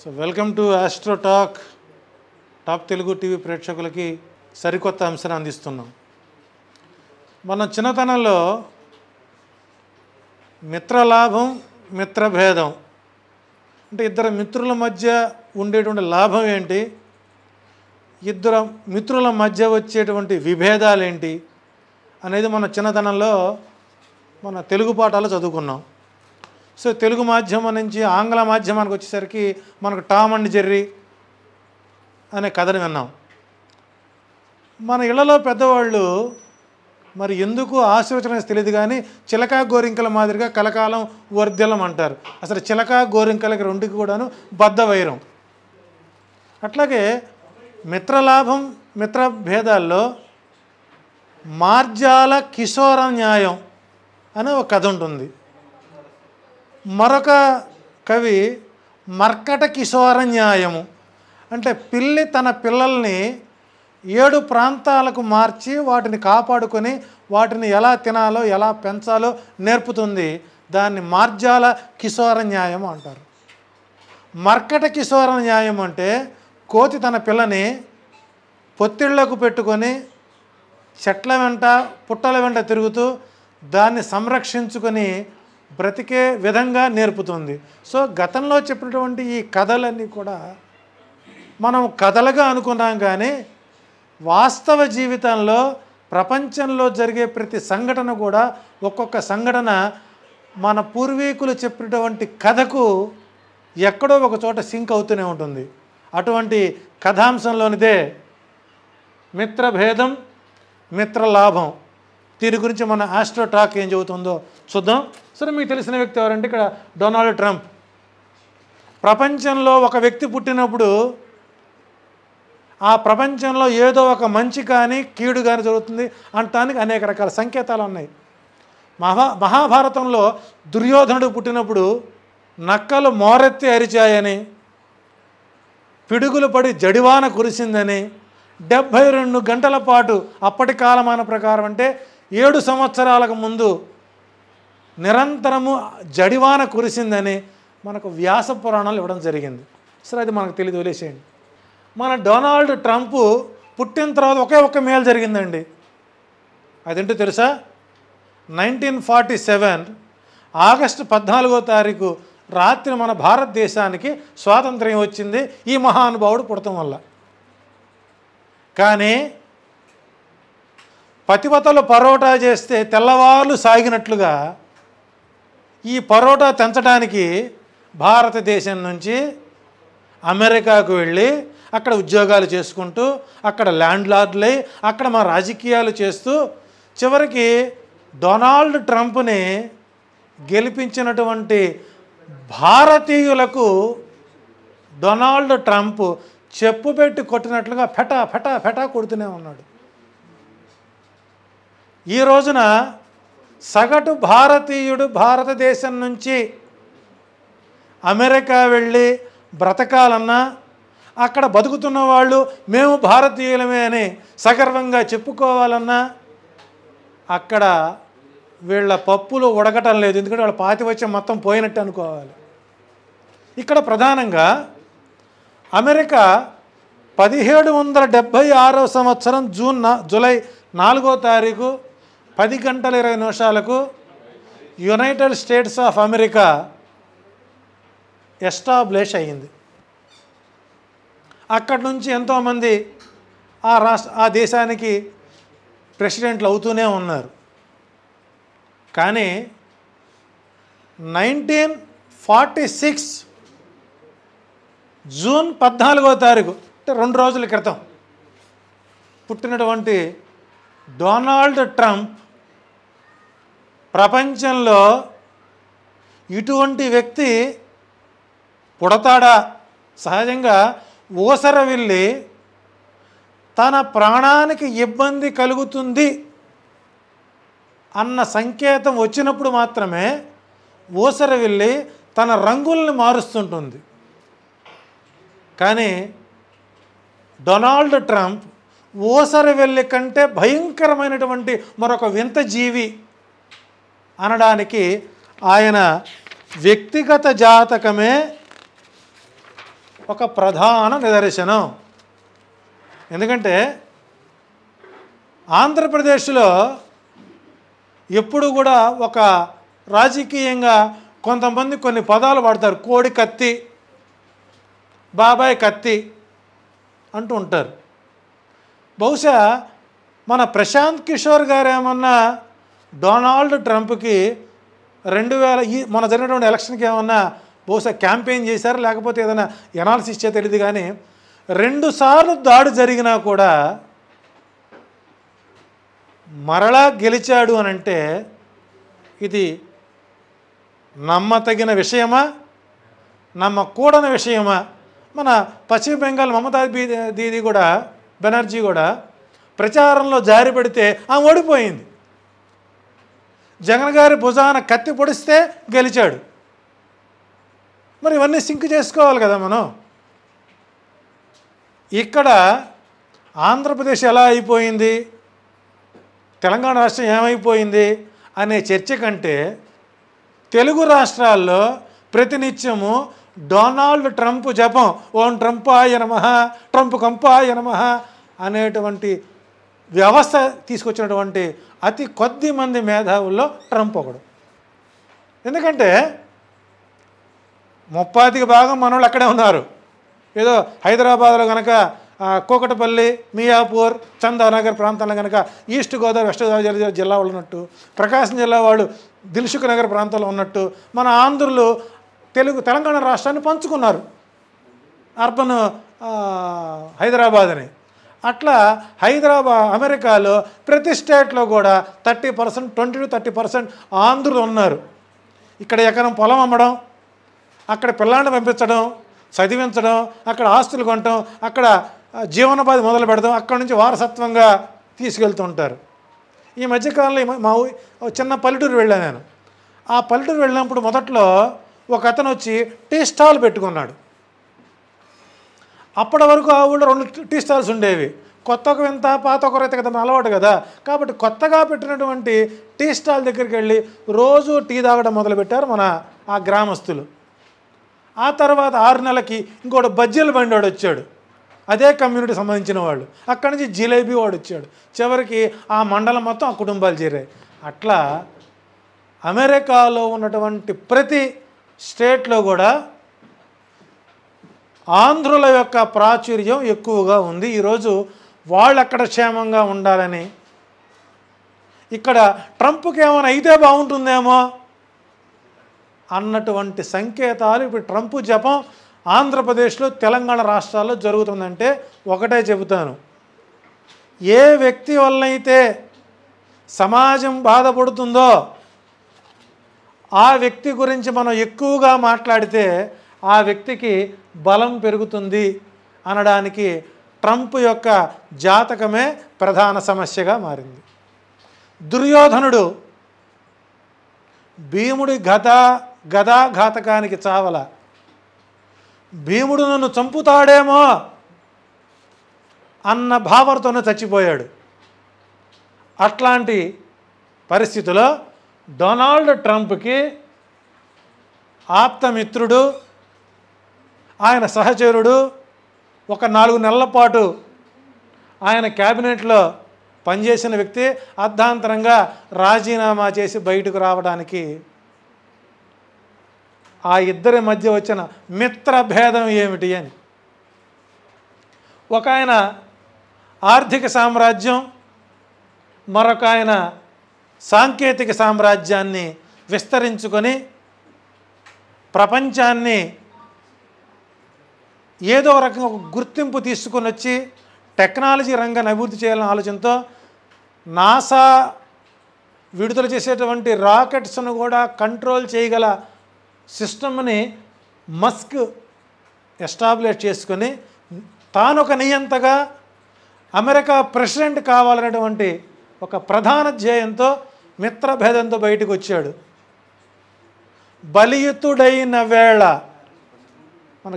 So welcome to Astro Talk. Top Telugu TV ప్రేక్షకులకి సరికొత్త అంశాన్ని అందిస్తున్నాం. మన చిన్నతనంలో మిత్రలాభం మిత్రభేదం అంటే ఇద్దరు మిత్రుల మధ్య ఉండేటువంటి లాభం ఏంటి, ఇద్దరు మిత్రుల మధ్య వచ్చేటువంటి విభేదాలు ఏంటి అనేది మన చిన్నతనంలో మన తెలుగు పాఠాలు చదువుకున్నాం. సో తెలుగు మాధ్యమం నుంచి ఆంగ్ల మాధ్యమానికి వచ్చేసరికి మనకు టామ్ అండ్ జెర్రీ అనే కథను విన్నాం. మన ఇళ్లలో పెద్దవాళ్ళు మరి ఎందుకు ఆశీర్వచనం తెలియదు కానీ చిలకా గోరింకల మాదిరిగా కలకాలం వర్ధలం అంటారు. అసలు చిలకా గోరింకలకి రెండుకి కూడాను బద్ధ వైరం. అట్లాగే మిత్రలాభం మిత్ర భేదాల్లో మార్జాల కిశోర న్యాయం అనే ఒక కథ ఉంటుంది. మరొక కవి మర్కట కిశోర న్యాయము అంటే పిల్లి తన పిల్లల్ని 7 ప్రాంతాలకు మార్చి వాటిని కాపాడుకొని వాటిని ఎలా తినాలో ఎలా పెంచాలో నేర్పుతుంది. దాన్ని మార్జాల కిశోర న్యాయం అంటారు. మర్కట కిశోర న్యాయం అంటే కోతి తన పిల్లని పొత్తిళ్లకు పెట్టుకొని చెట్ల వెంట పుట్టల వెంట తిరుగుతూ దాన్ని సంరక్షించుకొని బ్రతికే విధంగా నేర్పుతుంది. సో గతంలో చెప్పినటువంటి ఈ కథలన్నీ కూడా మనం కథలుగా అనుకున్నాం కానీ వాస్తవ జీవితంలో ప్రపంచంలో జరిగే ప్రతి సంఘటన కూడా ఒక్కొక్క సంఘటన మన పూర్వీకులు చెప్పినటువంటి కథకు ఎక్కడో ఒక చోట సింక్ అవుతూనే ఉంటుంది. అటువంటి కథాంశంలోనిదే మిత్రభేదం మిత్రలాభం. దీని గురించి మన ఆస్ట్రో టాక్ ఏం చెబుతుందో చూద్దాం. సరే, మీకు తెలిసిన వ్యక్తి ఎవరంటే ఇక్కడ డొనాల్డ్ ట్రంప్. ప్రపంచంలో ఒక వ్యక్తి పుట్టినప్పుడు ఆ ప్రపంచంలో ఏదో ఒక మంచి కానీ కీడు కానీ జరుగుతుంది అంటానికి అనేక రకాల సంకేతాలు ఉన్నాయి. మహాభారతంలో దుర్యోధనుడు పుట్టినప్పుడు నక్కలు మోరెత్తి అరిచాయని, పిడుగులు పడి జడివాన కురిసిందని, 72 గంటల పాటు అప్పటి కాలమాన ప్రకారం అంటే 7 సంవత్సరాలకు ముందు నిరంతరము జడివాన కురిసిందని మనకు వ్యాస పురాణాలు ఇవ్వడం జరిగింది. సరే, అది మనకు తెలియదు, వదిలేసేయండి. మన డొనాల్డ్ ట్రంప్ పుట్టిన తర్వాత ఒకే మేలు జరిగిందండి. అదేంటో తెలుసా? 1947 ఆగస్టు 14వ తారీఖు రాత్రి మన భారతదేశానికి స్వాతంత్ర్యం వచ్చింది ఈ మహానుభావుడు పుడటం వల్ల. కానీ పతివతలు పరోటా చేస్తే తెల్లవార్లు సాగినట్లుగా ఈ పరోటా తెంచడానికి భారతదేశం నుంచి అమెరికాకు వెళ్ళి అక్కడ ఉద్యోగాలు చేసుకుంటూ అక్కడ ల్యాండ్ లార్డ్లై అక్కడ మా రాజకీయాలు చేస్తూ చివరికి డొనాల్డ్ ట్రంప్ని గెలిపించినటువంటి భారతీయులకు డొనాల్డ్ ట్రంప్ చెప్పు పెట్టి కొట్టినట్లుగా ఫెటా ఫెటా ఫెటా కొడుతూనే ఉన్నాడు. ఈ రోజున సగటు భారతీయుడు భారతదేశం నుంచి అమెరికా వెళ్ళి బ్రతకాలన్నా అక్కడ బతుకుతున్న వాళ్ళు మేము భారతీయులమే అని సగర్వంగా చెప్పుకోవాలన్నా అక్కడ వీళ్ళ పప్పులు ఉడకటం లేదు. ఎందుకంటే వాళ్ళ పాతివచ్చం మొత్తం పోయినట్టు అనుకోవాలి. ఇక్కడ ప్రధానంగా అమెరికా 1776వ సంవత్సరం జూలై 4వ తారీఖు 10:20 United states of America establish అయ్యింది. అక్కడి నుంచి ఎంతోమంది ఆ దేశానికి ప్రెసిడెంట్లు అవుతూనే ఉన్నారు. కానీ 1946 జూన్ 14వ తారీఖు అంటే 2 రోజుల క్రితం పుట్టినటువంటి డొనాల్డ్ ట్రంప్ ప్రపంచంలో ఇటువంటి వ్యక్తి పుడతాడా? సహజంగా ఊసరవిల్లి తన ప్రాణానికి ఇబ్బంది కలుగుతుంది అన్న సంకేతం వచ్చినప్పుడు మాత్రమే ఊసరవిల్లి తన రంగుల్ని మారుస్తుంటుంది. కానీ డొనాల్డ్ ట్రంప్ ఊసరవెల్లి కంటే భయంకరమైనటువంటి మరొక వింత జీవి అనడానికి ఆయన వ్యక్తిగత జాతకమే ఒక ప్రధాన నిదర్శనం. ఎందుకంటే ఆంధ్రప్రదేశ్లో ఎప్పుడు కూడా ఒక రాజకీయంగా కొంతమంది కొన్ని పదాలు వాడతారు. కోడి కత్తి, బాబాయ్ కత్తి అంటూ ఉంటారు. బహుశా మన ప్రశాంత్ కిషోర్ గారు ఏమన్నా డొనాల్డ్ ట్రంప్కి 2000 మన జరిగినటువంటి ఎలక్షన్కి ఏమన్నా బహుశా క్యాంపెయిన్ చేశారు, లేకపోతే ఏదైనా ఎనాలిసిస్ చే తెలియదు. కానీ 2 సార్లు దాడి జరిగినా కూడా మరలా గెలిచాడు అని అంటే ఇది నమ్మతగిన విషయమా, నమ్మకూడని విషయమా? మన పశ్చిమ బెంగాల్ మమతా దీది కూడా, బెనర్జీ కూడా ప్రచారంలో జారి పెడితే ఆమె ఓడిపోయింది. జగన్ గారి భుజాన కత్తి పొడిస్తే గెలిచాడు. మరి ఇవన్నీ సింక్ చేసుకోవాలి కదా మనం. ఇక్కడ ఆంధ్రప్రదేశ్ ఎలా అయిపోయింది, తెలంగాణ రాష్ట్రం ఏమైపోయింది అనే చర్చ కంటే తెలుగు రాష్ట్రాల్లో ప్రతినిత్యము డొనాల్డ్ ట్రంప్ జపం, ఓం ట్రంపాయ నమః, ట్రంప్ కంపాయ నమః అనేటువంటి వ్యవస్థ తీసుకొచ్చినటువంటి అతి కొద్ది మంది మేధావుల్లో ట్రంప్ ఒకడు. ఎందుకంటే 30% భాగం మనోళ్ళు అక్కడే ఉన్నారు. ఏదో హైదరాబాద్లో కనుక కోకటపల్లి, మియాపూర్, చందానగర్ ప్రాంతాల్లో కనుక ఈస్ట్ గోదావరి, వెస్ట్ గోదావరి జిల్లా వాళ్ళు ఉన్నట్టు, ప్రకాశం జిల్లా వాళ్ళు దిల్సుఖ్ నగర్ ప్రాంతంలో ఉన్నట్టు మన ఆంధ్రులు తెలంగాణ రాష్ట్రాన్ని పంచుకున్నారు, అర్బన్ హైదరాబాద్ అని. అట్లా హైదరాబాద్, అమెరికాలో ప్రతి స్టేట్లో కూడా 30%, 20 to 30% ఆంధ్రులు ఉన్నారు. ఇక్కడ ఎకరం పొలం అమ్మడం, అక్కడ పిల్లాన్ని పంపించడం, చదివించడం, అక్కడ ఆస్తులు కొనటం, అక్కడ జీవనోపాధి మొదలు పెడతాం, అక్కడ నుంచి వారసత్వంగా తీసుకెళ్తూ ఉంటారు. ఈ మధ్యకాలంలో మా చిన్న పల్లెటూరు వెళ్ళాను నేను. ఆ పల్లెటూరు వెళ్ళినప్పుడు మొదట్లో ఒక అతను వచ్చి టీ స్టాల్ పెట్టుకున్నాడు. అప్పటి వరకు ఆ ఊళ్ళో 2 టీ స్టాల్స్ ఉండేవి. కొత్త ఒక వింత, పాత ఒక రైత కదా అలవాటు కదా. కాబట్టి కొత్తగా పెట్టినటువంటి టీ స్టాల్ దగ్గరికి వెళ్ళి రోజు టీ తాగడం మొదలుపెట్టారు మన ఆ గ్రామస్తులు. ఆ తర్వాత 6 నెలలకి ఇంకోటి బజ్జీల బండి వాడు వచ్చాడు, అదే కమ్యూనిటీ సంబంధించిన వాళ్ళు. అక్కడి నుంచి జిలేబీ వాడు వచ్చాడు. చివరికి ఆ మండలం మొత్తం ఆ కుటుంబాలు చేరాయి. అట్లా అమెరికాలో ఉన్నటువంటి ప్రతి స్టేట్లో కూడా ఆంధ్రుల యొక్క ప్రాచుర్యం ఎక్కువగా ఉంది. ఈరోజు వాళ్ళు అక్కడ క్షేమంగా ఉండాలని, ఇక్కడ ట్రంప్కి ఏమైనా అయితే బాగుంటుందేమో అన్నటువంటి సంకేతాలు ఇప్పుడు ట్రంప్ జపం ఆంధ్రప్రదేశ్లో, తెలంగాణ రాష్ట్రాల్లో జరుగుతుందంటే ఒకటే చెబుతాను, ఏ వ్యక్తి వల్లైతే సమాజం బాధపడుతుందో ఆ వ్యక్తి గురించి మనం ఎక్కువగా మాట్లాడితే ఆ వ్యక్తికి బలం పెరుగుతుంది అనడానికి ట్రంప్ యొక్క జాతకమే ప్రధాన సమస్యగా మారింది. దుర్యోధనుడు భీముడి గదాఘాతకానికి చావల, భీముడు నన్ను చంపుతాడేమో అన్న భావనతోనే చచ్చిపోయాడు. అట్లాంటి పరిస్థితిలో డొనాల్డ్ ట్రంప్కి ఆప్తమిత్రుడు, ఆయన సహచరుడు, ఒక 4 నెలల పాటు ఆయన క్యాబినెట్లో పనిచేసిన వ్యక్తి అర్ధాంతరంగా రాజీనామా చేసి బయటకు రావడానికి ఆ ఇద్దరి మధ్య వచ్చిన మిత్రభేదం ఏమిటి అని. ఒక ఆయన ఆర్థిక సామ్రాజ్యం, మరొక ఆయన సాంకేతిక సామ్రాజ్యాన్ని విస్తరించుకొని ప్రపంచాన్ని ఏదో రకంగా ఒక గుర్తింపు తీసుకొని వచ్చి టెక్నాలజీ రంగాన్ని అభివృద్ధి చేయాలనే ఆలోచనతో నాసా విడుదల చేసేటువంటి రాకెట్స్ను కూడా కంట్రోల్ చేయగల సిస్టమ్ని మస్క్ ఎస్టాబ్లిష్ చేసుకొని తాను ఒక నియంతగా అమెరికా ప్రెసిడెంట్ కావాలనేటువంటి ఒక ప్రధాన ధ్యేయంతో మిత్రభేదంతో బయటకు వచ్చాడు. బలియుతుడైన వేళ మన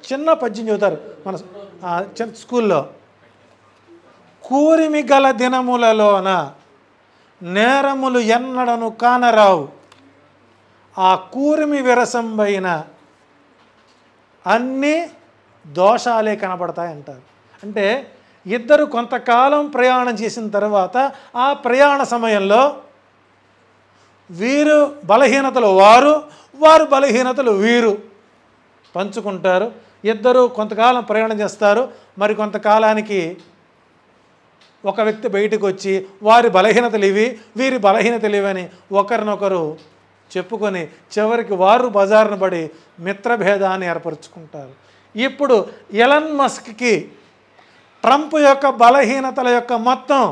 చిన్న పద్యం చదువుతారు మన స్కూల్లో, కూరిమి గల దినములలోన నేరములు ఎన్నడను కానరావు, ఆ కూరిమి విరసంబైన అన్నీ దోషాలే కనబడతాయి అంటారు. అంటే ఇద్దరు కొంతకాలం ప్రయాణం చేసిన తర్వాత ఆ ప్రయాణ సమయంలో వీరు బలహీనతలు వారు బలహీనతలు వీరు పంచుకుంటారు. ఇద్దరు కొంతకాలం ప్రయాణం చేస్తారు. మరి కొంతకాలానికి ఒక వ్యక్తి బయటకు వచ్చి వారి బలహీనతలు ఇవి, వీరి బలహీనతలు ఇవని ఒకరినొకరు చెప్పుకొని చివరికి వారు బజారును పడి మిత్రభేదాన్ని ఏర్పరచుకుంటారు. ఇప్పుడు ఎలన్ మస్క్కి ట్రంప్ యొక్క బలహీనతల యొక్క మొత్తం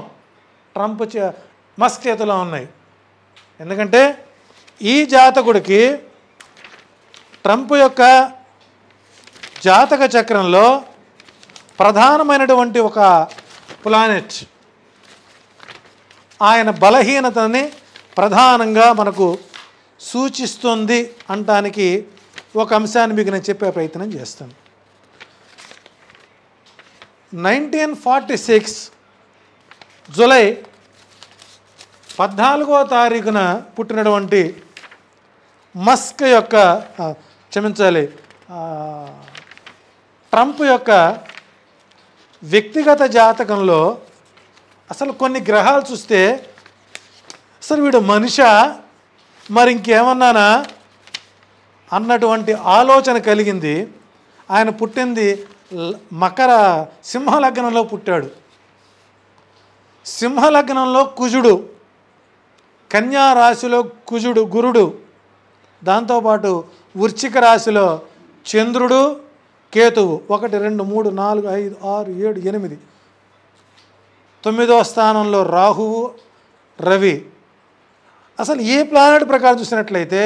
మస్క్ చేతిలో ఉన్నాయి. ఎందుకంటే ఈ జాతకుడికి ట్రంప్ యొక్క జాతక చక్రంలో ప్రధానమైనటువంటి ఒక ప్లానెట్ ఆయన బలహీనతని ప్రధానంగా మనకు సూచిస్తుంది అనటానికి ఒక అంశాన్ని మీకు నేను చెప్పే ప్రయత్నం చేస్తాను. 1946 జూలై 14వ తారీఖున పుట్టినటువంటి మస్క్ యొక్క ట్రంప్ యొక్క వ్యక్తిగత జాతకంలో అసలు కొన్ని గ్రహాలు చూస్తే అసలు వీడు మనిషా మరి ఇంకేమన్నానా అన్నటువంటి ఆలోచన కలిగింది. ఆయన పుట్టింది సింహలగ్నంలో పుట్టాడు. సింహలగ్నంలో కుజుడు, కన్యా రాశిలో గురుడు, దాంతోపాటు వృశ్చిక రాశిలో చంద్రుడు, కేతువు 1 2 3 4 5 6 7 8 9వ స్థానంలో రాహువు, రవి. అసలు ఈ ప్లానెట్ ప్రకారం చూసినట్లయితే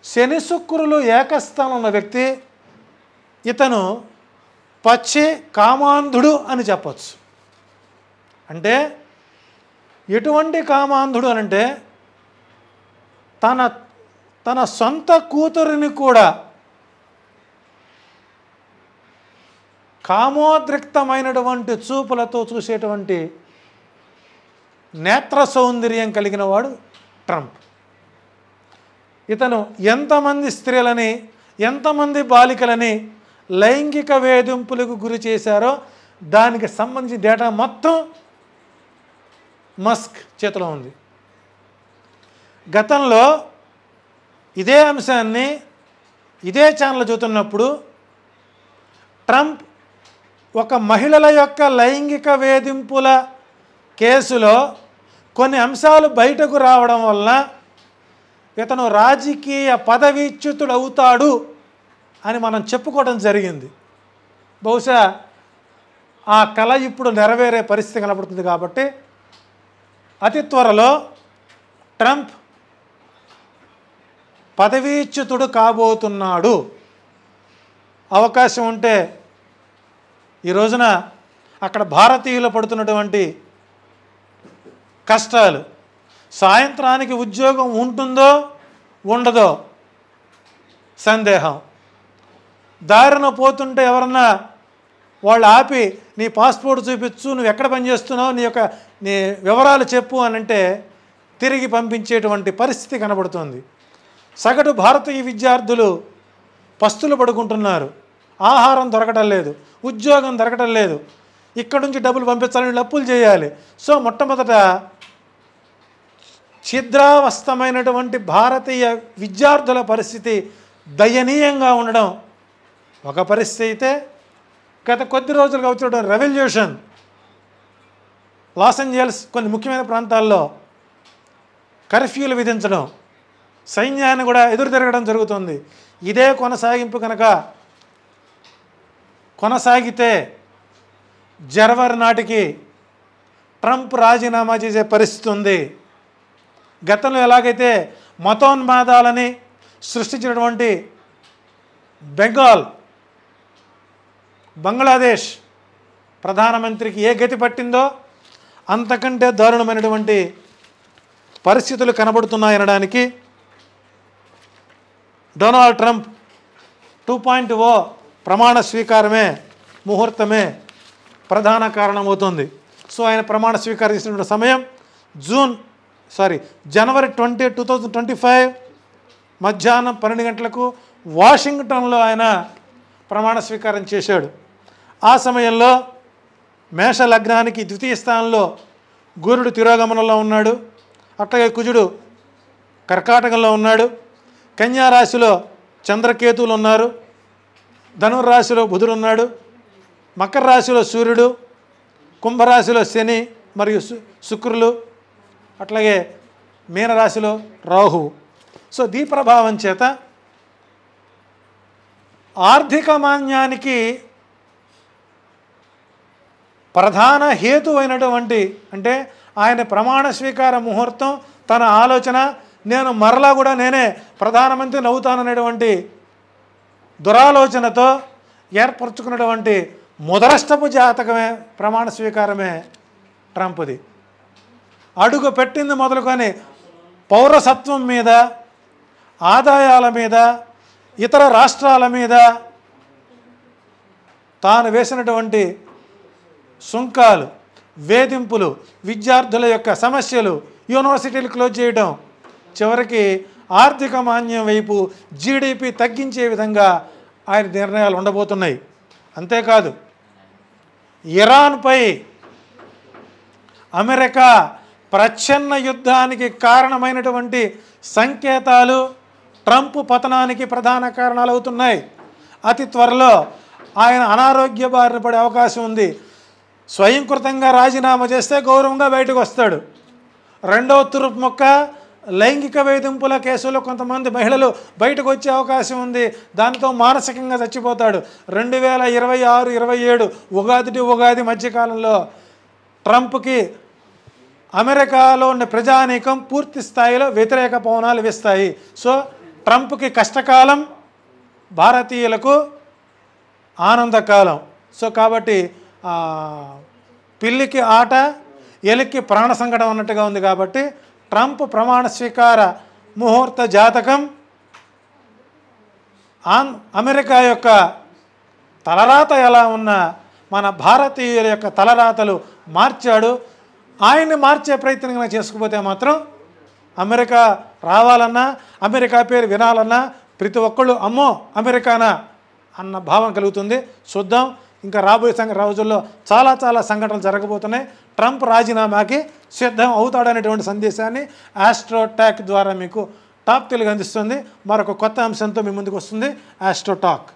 శని శుక్రులు ఏకస్థానంలో ఉన్న వ్యక్తి ఇతను పచ్చి కామాంధుడు అని చెప్పచ్చు. అంటే ఎటువంటి కామాంధుడు అనంటే తన సొంత కూతురిని కూడా కామోద్రిక్తమైనటువంటి చూపులతో చూసేటువంటి నేత్ర సౌందర్యం కలిగిన వాడు ట్రంప్. ఇతను ఎంతమంది స్త్రీలని ఎంతమంది బాలికలని లైంగిక వేధింపులకు గురి చేశారో దానికి సంబంధించిన డేటా మొత్తం మస్క్ చేతిలో ఉంది. గతంలో ఇదే అంశాన్ని ఇదే ఛానల్ చూస్తున్నప్పుడు ట్రంప్ ఒక మహిళల యొక్క లైంగిక వేధింపుల కేసులో కొన్ని అంశాలు బయటకు రావడం వలన ఇతను రాజకీయ పదవీచ్యుతుడు అవుతాడు అని మనం చెప్పుకోవడం జరిగింది. బహుశా ఆ కళ ఇప్పుడు నెరవేరే పరిస్థితి కనబడుతుంది. కాబట్టి అతి త్వరలో ట్రంప్ పదవీచ్యుతుడు కాబోతున్నాడు. అవకాశం ఉంటే ఈ రోజున అక్కడ భారతీయులు పడుతున్నటువంటి కష్టాలు, సాయంత్రానికి ఉద్యోగం ఉంటుందో ఉండదో సందేహం, దారిన పోతుంటే ఎవరన్నా వాళ్ళు ఆపి నీ పాస్పోర్ట్ చూపించు, నువ్వు ఎక్కడ పనిచేస్తున్నావు, నీ వివరాలు చెప్పు అని అంటే తిరిగి పంపించేటువంటి పరిస్థితి కనబడుతుంది. సగటు భారతీయ విద్యార్థులు పస్తులు పడుకుంటున్నారు. ఆహారం దొరకటం లేదు, ఉద్యోగం దొరకటం లేదు, ఇక్కడ నుంచి డబ్బులు పంపించాలని అప్పులు చేయాలి. సో మొట్టమొదట ఛిద్రావస్థమైనటువంటి భారతీయ విద్యార్థుల పరిస్థితి దయనీయంగా ఉండడం ఒక పరిస్థితి అయితే, గత కొద్ది రోజులుగా వచ్చినటువంటి రెవల్యూషన్ లాస్ ఏంజల్స్ కొన్ని ముఖ్యమైన ప్రాంతాల్లో కర్ఫ్యూలు విధించడం, సైన్యాన్ని కూడా ఎదురు తిరగడం జరుగుతుంది. ఇదే కొనసాగింపు కనుక కొనసాగితే జనవరి నాటికి ట్రంప్ రాజీనామా చేసే పరిస్థితి ఉంది. గతంలో ఎలాగైతే మతోన్మాదాలని సృష్టించినటువంటి బంగ్లాదేశ్ ప్రధానమంత్రికి ఏ గతి పట్టిందో అంతకంటే దారుణమైనటువంటి పరిస్థితులు కనబడుతున్నాయనడానికి డొనాల్డ్ ట్రంప్ 2.0 ప్రమాణ స్వీకారమే ముహూర్తమే ప్రధాన కారణమవుతుంది. సో ఆయన ప్రమాణ స్వీకారం చేసినటువంటి సమయం జనవరి 20, 2025 మధ్యాహ్నం 12 గంటలకు వాషింగ్టన్లో ఆయన ప్రమాణ స్వీకారం చేశాడు. ఆ సమయంలో మేష లగ్నానికి ద్వితీయ స్థానంలో గురుడు తిరోగమనంలో ఉన్నాడు. అట్లాగే కుజుడు కర్కాటకంలో ఉన్నాడు. కన్యా రాశిలో చంద్రకేతువులు ఉన్నారు. ధనుర్రాశిలో బుధుడు ఉన్నాడు. మకర రాశిలో సూర్యుడు, కుంభరాశిలో శని మరియు శుక్రులు, అట్లాగే మీనరాశిలో రాహువు. సో దీ ప్రభావం చేత ఆర్థిక మాన్యానికి ప్రధాన హేతు అయినటువంటి, అంటే ఆయన ప్రమాణ స్వీకార ముహూర్తం, తన ఆలోచన, నేను మరలా కూడా నేనే ప్రధానమంత్రిని అవుతాననేటువంటి దురాలోచనతో ఏర్పరచుకున్నటువంటి ముదరష్టపు జాతకమే ప్రమాణ స్వీకారమే ట్రంప్ది. అడుగు పెట్టింది మొదలుకొని పౌరసత్వం మీద, ఆదాయాల మీద, ఇతర రాష్ట్రాల మీద తాను వేసినటువంటి సుంకాలు, వేధింపులు, విద్యార్థుల యొక్క సమస్యలు, యూనివర్సిటీలు క్లోజ్ చేయడం, చివరికి ఆర్థిక మాన్యం వైపు జీడిపి తగ్గించే విధంగా ఆయన నిర్ణయాలు ఉండబోతున్నాయి. అంతేకాదు ఇరాన్పై అమెరికా ప్రచ్ఛన్న యుద్ధానికి కారణమైనటువంటి సంకేతాలు ట్రంప్ పతనానికి ప్రధాన కారణాలు అవుతున్నాయి. అతి త్వరలో ఆయన అనారోగ్య బారిన పడే అవకాశం ఉంది. స్వయంకృతంగా రాజీనామా చేస్తే గౌరవంగా బయటకు వస్తాడు. రెండవ తురుపు మొక్క లైంగిక వేధింపుల కేసులో కొంతమంది మహిళలు బయటకు వచ్చే అవకాశం ఉంది. దాంతో మానసికంగా చచ్చిపోతాడు. 2026-27 ఉగాది మధ్యకాలంలో ట్రంప్కి అమెరికాలో ఉన్న ప్రజానీకం పూర్తి స్థాయిలో వ్యతిరేక పవనాలు వేస్తాయి. సో ట్రంప్కి కష్టకాలం, భారతీయులకు ఆనందకాలం. సో కాబట్టి పిల్లికి ఆట, ఎలికి ప్రాణ సంకటం అన్నట్టుగా ఉంది. కాబట్టి ట్రంప్ ప్రమాణ స్వీకార ముహూర్త జాతకం అమెరికా యొక్క తలరాత ఎలా ఉన్నా మన భారతీయుల యొక్క తలరాతలు మార్చాడు. ఆయన్ని మార్చే ప్రయత్నం చేసుకుపోతే మాత్రం అమెరికా రావాలన్నా, అమెరికా పేరు వినాలన్నా ప్రతి ఒక్కళ్ళు అమ్మో అమెరికానా అన్న భావం కలుగుతుంది. చూద్దాం, ఇంకా రాబోయే రోజుల్లో చాలా సంఘటనలు జరగబోతున్నాయి. ట్రంప్ రాజీనామాకి సిద్ధం అవుతాడనేటువంటి సందేశాన్ని ఆస్ట్రోటాక్ ద్వారా మీకు టాప్ తెలుగు అందిస్తుంది. మరొక కొత్త అంశంతో మీ ముందుకు వస్తుంది ఆస్ట్రోటాక్.